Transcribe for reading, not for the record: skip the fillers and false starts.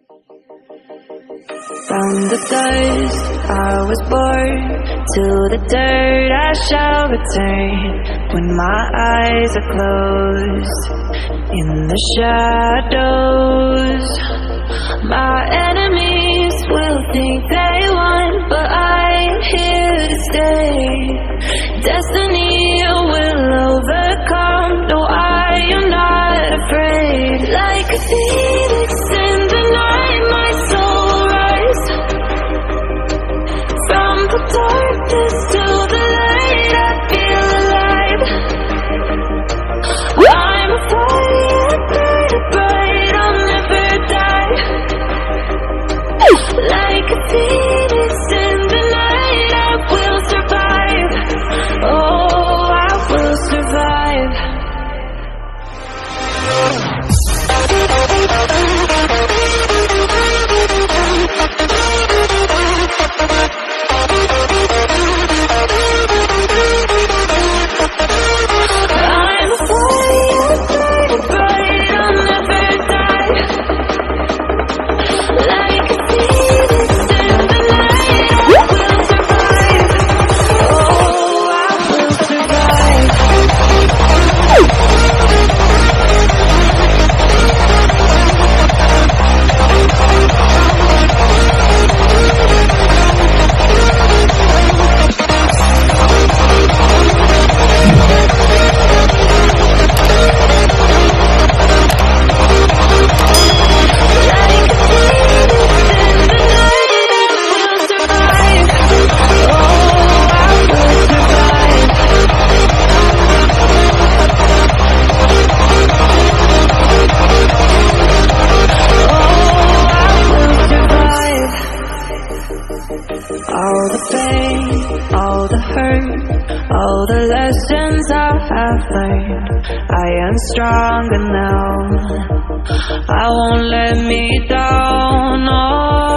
From the dust I was born, to the dirt I shall return. When my eyes are closed, in the shadows, my enemies will think they won, but I'm here to stay. Destiny will overcome, no, I am not afraid. Like a phoenix in the night, my soul rise. From the darkness to the light, I feel alive. I'm a fire, burning bright, I'll never die. Like a phoenix in the night, I will survive. Oh, I will survive. I'm a fire, burning bright, I'll never die. Like a phoenix in the night, I will survive. Oh, I will survive. All the pain, all the hurt, all the lessons I have learned, I am stronger now. I won't let me down, no.